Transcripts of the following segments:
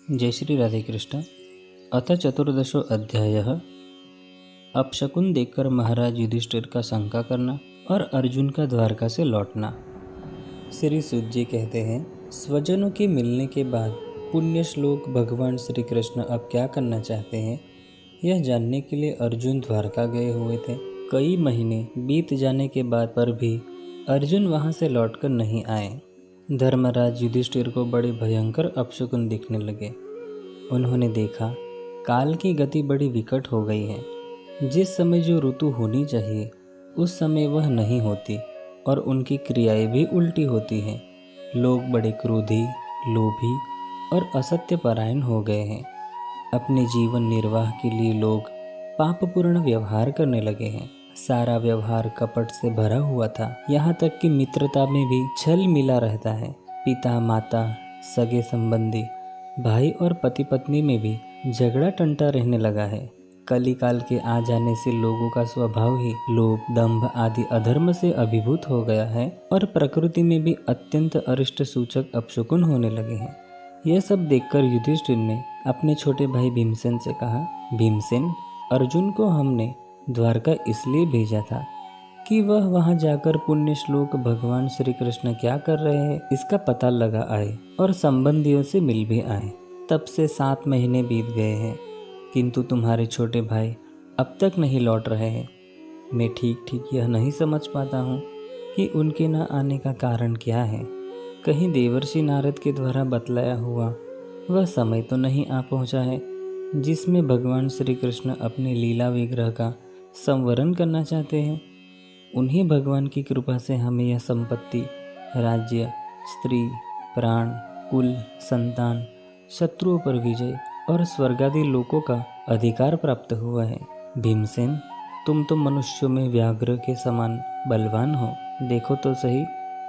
जय श्री राधे कृष्ण। अथ चतुर्दशो अध्यायः। अपशकुन देखकर महाराज युधिष्ठिर का शंका करना और अर्जुन का द्वारका से लौटना। श्री सूत जी कहते हैं, स्वजनों के मिलने के बाद पुण्य श्लोक भगवान श्री कृष्ण अब क्या करना चाहते हैं, यह जानने के लिए अर्जुन द्वारका गए हुए थे। कई महीने बीत जाने के बाद पर भी अर्जुन वहां से लौटकर नहीं आए। धर्मराज युधिष्ठिर को बड़े भयंकर अपशकुन दिखने लगे। उन्होंने देखा काल की गति बड़ी विकट हो गई है। जिस समय जो ऋतु होनी चाहिए उस समय वह नहीं होती और उनकी क्रियाएं भी उल्टी होती हैं। लोग बड़े क्रोधी, लोभी और असत्यपरायण हो गए हैं। अपने जीवन निर्वाह के लिए लोग पापपूर्ण व्यवहार करने लगे हैं। सारा व्यवहार कपट से भरा हुआ था। यहाँ तक कि मित्रता में भी छल मिला रहता है। पिता माता, सगे संबंधी, भाई और पति पत्नी में भी झगड़ा टंटा रहने लगा है। कलिकाल के आ जाने से लोगों का स्वभाव ही लोभ, दंभ आदि अधर्म से अभिभूत हो गया है और प्रकृति में भी अत्यंत अरिष्ट सूचक अपशकुन होने लगे हैं। यह सब देखकर युधिष्ठिर ने अपने छोटे भाई भीमसेन से कहा, भीमसेन, अर्जुन को हमने द्वारका इसलिए भेजा था कि वह वहां जाकर पुण्य श्लोक भगवान श्री कृष्ण क्या कर रहे हैं इसका पता लगा आए और संबंधियों से मिल भी आए। तब से 7 महीने बीत गए हैं, किंतु तुम्हारे छोटे भाई अब तक नहीं लौट रहे हैं। मैं ठीक ठीक यह नहीं समझ पाता हूँ कि उनके न आने का कारण क्या है। कहीं देवर्षि नारद के द्वारा बतलाया हुआ वह समय तो नहीं आ पहुँचा है जिसमें भगवान श्री कृष्ण अपने लीला विग्रह का संवरण करना चाहते हैं। उन्हीं भगवान की कृपा से हमें यह संपत्ति, राज्य, स्त्री, प्राण, कुल, संतान, शत्रुओं पर विजय और स्वर्गादि लोकों का अधिकार प्राप्त हुआ है। भीमसेन, तुम तो मनुष्यों में व्याघ्र के समान बलवान हो। देखो तो सही,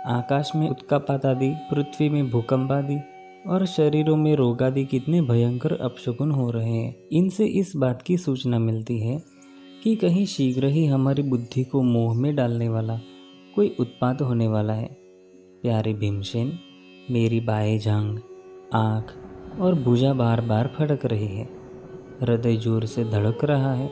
आकाश में उत्कापात आदि, पृथ्वी में भूकंप आदि और शरीरों में रोग आदि कितने भयंकर अपशकुन हो रहे हैं। इनसे इस बात की सूचना मिलती है कि कहीं शीघ्र ही हमारी बुद्धि को मोह में डालने वाला कोई उत्पात होने वाला है। प्यारे भीमसेन, मेरी बाएं जांघ, आँख और भुजा बार बार फटक रही है। हृदय जोर से धड़क रहा है।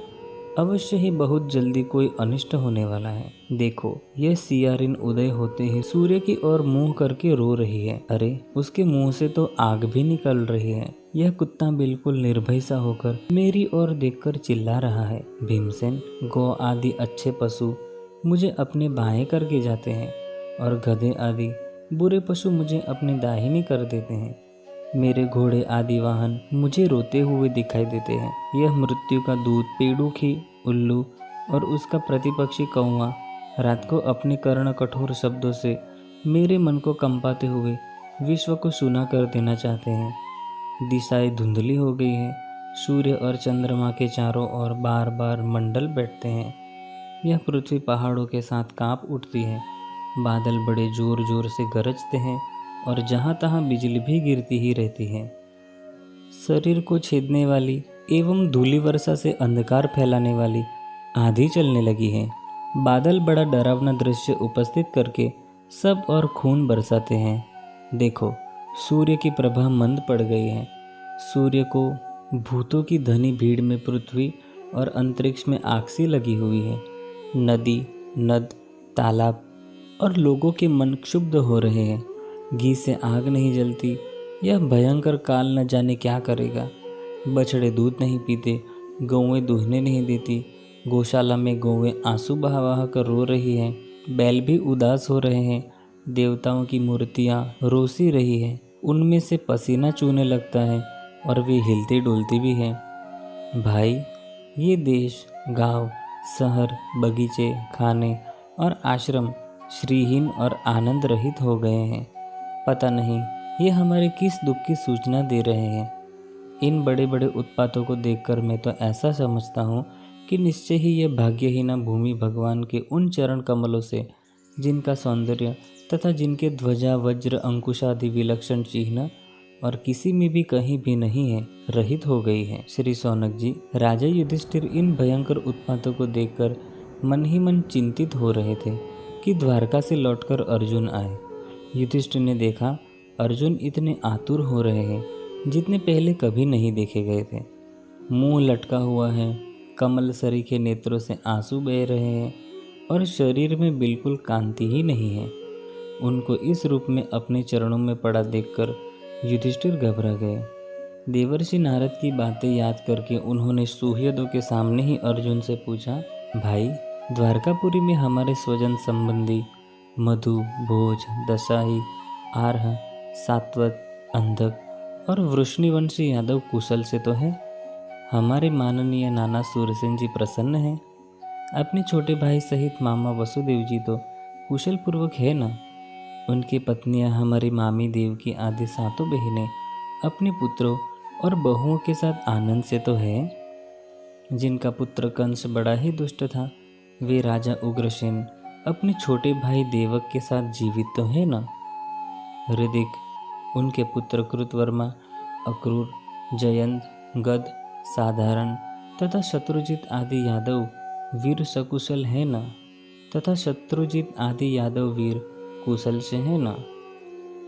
अवश्य ही बहुत जल्दी कोई अनिष्ट होने वाला है। देखो, यह सियारिन उदय होते ही सूर्य की ओर मुंह करके रो रही है। अरे, उसके मुंह से तो आग भी निकल रही है। यह कुत्ता बिल्कुल निर्भय सा होकर मेरी ओर देखकर चिल्ला रहा है। भीमसेन, गौ आदि अच्छे पशु मुझे अपने बाएं करके जाते हैं और गधे आदि बुरे पशु मुझे अपने दाहिनी कर देते हैं। मेरे घोड़े आदि वाहन मुझे रोते हुए दिखाई देते हैं। यह मृत्यु का दूत पेड़ुखी, उल्लू और उसका प्रतिपक्षी कौवा रात को अपने कर्ण कठोर शब्दों से मेरे मन को कंपाते हुए विश्व को सुना कर देना चाहते हैं। दिशाएं धुंधली हो गई है। सूर्य और चंद्रमा के चारों ओर बार बार मंडल बैठते हैं। यह पृथ्वी पहाड़ों के साथ कांप उठती है। बादल बड़े जोर जोर से गरजते हैं और जहाँ तहाँ बिजली भी गिरती ही रहती है। शरीर को छेदने वाली एवं धूलि वर्षा से अंधकार फैलाने वाली आंधी चलने लगी है। बादल बड़ा डरावना दृश्य उपस्थित करके सब और खून बरसाते हैं। देखो, सूर्य की प्रभा मंद पड़ गई है। सूर्य को भूतों की घनी भीड़ में पृथ्वी और अंतरिक्ष में आग सी लगी हुई है। नदी, नद, तालाब और लोगों के मन क्षुब्ध हो रहे हैं। घी से आग नहीं जलती। यह भयंकर काल न जाने क्या करेगा। बछड़े दूध नहीं पीते, गौएं दूहने नहीं देती। गौशाला में गौएं आंसू बहा बहा कर रो रही हैं। बैल भी उदास हो रहे हैं। देवताओं की मूर्तियां रोसी रही हैं। उनमें से पसीना चूने लगता है और वे हिलती डुलती भी हैं। भाई, ये देश, गांव, शहर, बगीचे, खाने और आश्रम श्रीहीन और आनंद रहित हो गए हैं। पता नहीं ये हमारे किस दुख की सूचना दे रहे हैं। इन बड़े बड़े उत्पातों को देखकर मैं तो ऐसा समझता हूँ कि निश्चय ही यह भाग्यहीना भूमि भगवान के उन चरण कमलों से, जिनका सौंदर्य तथा जिनके ध्वजा, वज्र, अंकुश आदि विलक्षण चिन्ह और किसी में भी कहीं भी नहीं है, रहित हो गई है। श्री शौनक जी, राजा युधिष्ठिर इन भयंकर उत्पातों को देखकर मन ही मन चिंतित हो रहे थे कि द्वारका से लौटकर अर्जुन आए। युधिष्ठिर ने देखा अर्जुन इतने आतुर हो रहे हैं जितने पहले कभी नहीं देखे गए थे। मुंह लटका हुआ है, कमल सरीखे नेत्रों से आंसू बह रहे हैं और शरीर में बिल्कुल कांति ही नहीं है। उनको इस रूप में अपने चरणों में पड़ा देखकर युधिष्ठिर घबरा गए। देवर्षि नारद की बातें याद करके उन्होंने सुहृदों के सामने ही अर्जुन से पूछा, भाई, द्वारकापुरी में हमारे स्वजन संबंधी मधु, भोज, दशाई, आर्ह, सात्वत, अंधक और वृष्णिवंशी यादव कुशल से तो है? हमारे माननीय नाना सूरसेन जी प्रसन्न हैं। अपने छोटे भाई सहित मामा वसुदेव जी तो कुशल पूर्वक है ना? उनकी पत्नियां हमारी मामी देव की आदि सातों बहनें अपने पुत्रों और बहुओं के साथ आनंद से तो है। जिनका पुत्र कंस बड़ा ही दुष्ट था, वे राजा उग्रसेन अपने छोटे भाई देवक के साथ जीवित तो है ना? ऋदिक, उनके पुत्र कृतवर्मा, अक्रूर, जयंत, गद, साधारण तथा शत्रुजित आदि यादव वीर सकुशल है ना? तथा शत्रुजित आदि यादव वीर कुशल से है ना?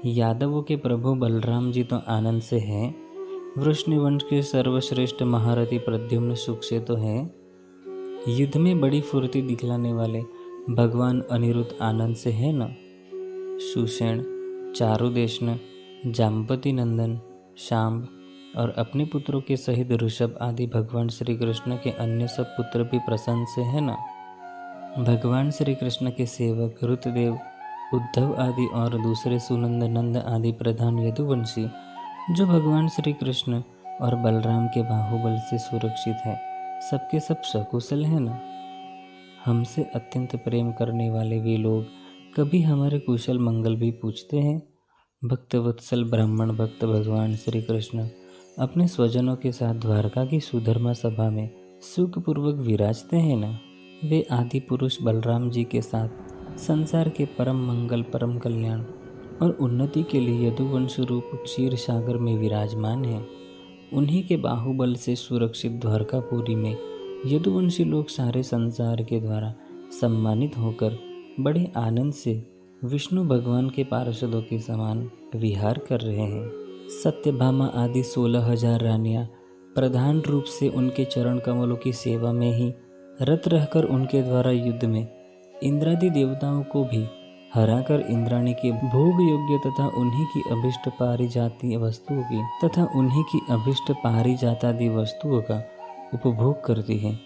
यादवों के प्रभु बलराम जी तो आनंद से हैं। वृष्णिवंश के सर्वश्रेष्ठ महारथी प्रद्युम्न सुख से तो है। युद्ध में बड़ी फुर्ती दिखलाने वाले भगवान अनिरुद्ध आनंद से है ना? सुषेण, चारुदेशन, जाम्बती नंदन, शाम्ब और अपने पुत्रों के सहित ऋषभ आदि भगवान श्री कृष्ण के अन्य सब पुत्र भी प्रसन्न से है ना? भगवान श्री कृष्ण के सेवक ऋतदेव, उद्धव आदि और दूसरे सुनंद, नंद आदि प्रधान यदुवंशी जो भगवान श्री कृष्ण और बलराम के बाहुबल से सुरक्षित है, सबके सब सकुशल है ना? हमसे अत्यंत प्रेम करने वाले वे लोग कभी हमारे कुशल मंगल भी पूछते हैं। भक्तवत्सल ब्राह्मण भक्त भगवान श्री कृष्ण अपने स्वजनों के साथ द्वारका की सुधर्मा सभा में सुखपूर्वक विराजते हैं ना? वे आदि पुरुष बलराम जी के साथ संसार के परम मंगल, परम कल्याण और उन्नति के लिए यदुवंश रूप क्षीर सागर में विराजमान है। उन्हीं के बाहुबल से सुरक्षित द्वारकापुरी में यदुवंशी लोग सारे संसार के द्वारा सम्मानित होकर बड़े आनंद से विष्णु भगवान के पार्षदों के समान विहार कर रहे हैं। सत्यभामा आदि 16,000 रानियां प्रधान रूप से उनके चरण कमलों की सेवा में ही रत रहकर उनके द्वारा युद्ध में इंद्रादि देवताओं को भी हराकर इंद्राणी के भोग योग्य तथा उन्हीं की अभिष्ट पारिजातीय वस्तुओं की तथा उन्हीं की अभिष्ट पारिजातादि वस्तुओं का उपभोग करती है।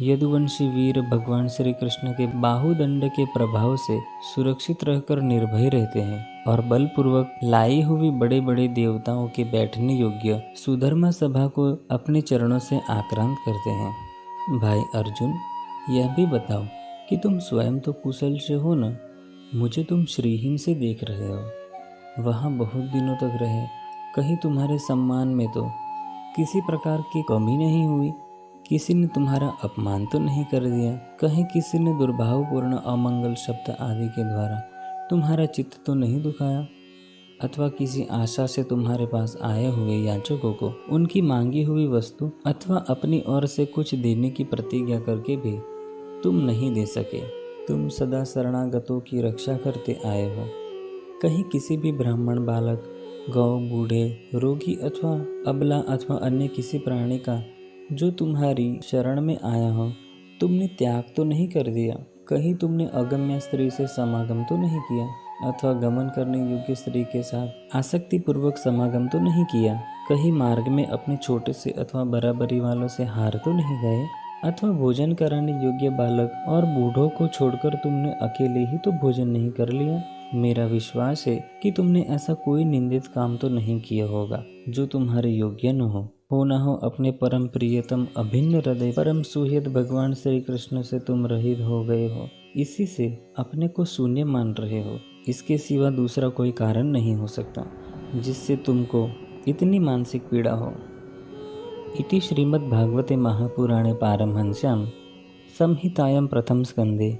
यदुवंशी वीर भगवान श्री कृष्ण के बाहुदंड के प्रभाव से सुरक्षित रहकर निर्भय रहते हैं और बलपूर्वक लाई हुई बड़े बड़े देवताओं के बैठने योग्य सुधर्मा सभा को अपने चरणों से आक्रांत करते हैं। भाई अर्जुन, यह भी बताओ कि तुम स्वयं तो कुशल से हो न? मुझे तुम श्रीहीन से देख रहे हो। वहाँ बहुत दिनों तक रहे, कहीं तुम्हारे सम्मान में तो किसी प्रकार की कमी नहीं हुई? किसी ने तुम्हारा अपमान तो नहीं कर दिया? कहीं किसी ने दुर्भावपूर्ण अमंगल शब्द आदि के द्वारा तुम्हारा चित्त तो नहीं दुखाया? अथवा किसी आशा से तुम्हारे पास आए हुए याचकों को उनकी मांगी हुई वस्तु अथवा अपनी ओर से कुछ देने की प्रतिज्ञा करके भी तुम नहीं दे सके? तुम सदा शरणागतों की रक्षा करते आए हो। कहीं किसी भी ब्राह्मण बालक, गौ, बूढ़े, रोगी अथवा अबला अथवा अन्य किसी प्राणी का जो तुम्हारी शरण में आया हो, तुमने त्याग तो नहीं कर दिया? कहीं तुमने अगम्य स्त्री से समागम तो नहीं किया अथवा गमन करने योग्य स्त्री के साथ आसक्ति पूर्वक समागम तो नहीं किया? कहीं मार्ग में अपने छोटे से अथवा बराबरी वालों से हार तो नहीं गए? अथवा भोजन कराने योग्य बालक और बूढ़ों को छोड़कर तुमने अकेले ही तो भोजन नहीं कर लिया? मेरा विश्वास है कि तुमने ऐसा कोई निंदित काम तो नहीं किया होगा जो तुम्हारे योग्य न हो न हो अपने परम प्रियतम अभिन्न हृदय परम सुहृद भगवान श्री कृष्ण से तुम रहित हो गए हो। इसी से अपने को शून्य मान रहे हो। इसके सिवा दूसरा कोई कारण नहीं हो सकता जिससे तुमको इतनी मानसिक पीड़ा हो। इति श्रीमद्भागवते महापुराणे पारमहंस्यां संहितायां प्रथम स्कंदे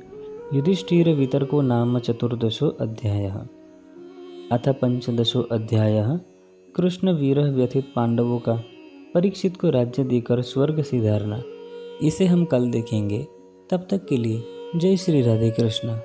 युधिष्ठिर वितर्को नाम 14 अध्यायः। अथ 15 अध्यायः कृष्ण वीरः व्यथित पांडवों का परीक्षित को राज्य देकर स्वर्ग सिधारना। इसे हम कल देखेंगे। तब तक के लिए जय श्री राधे कृष्ण।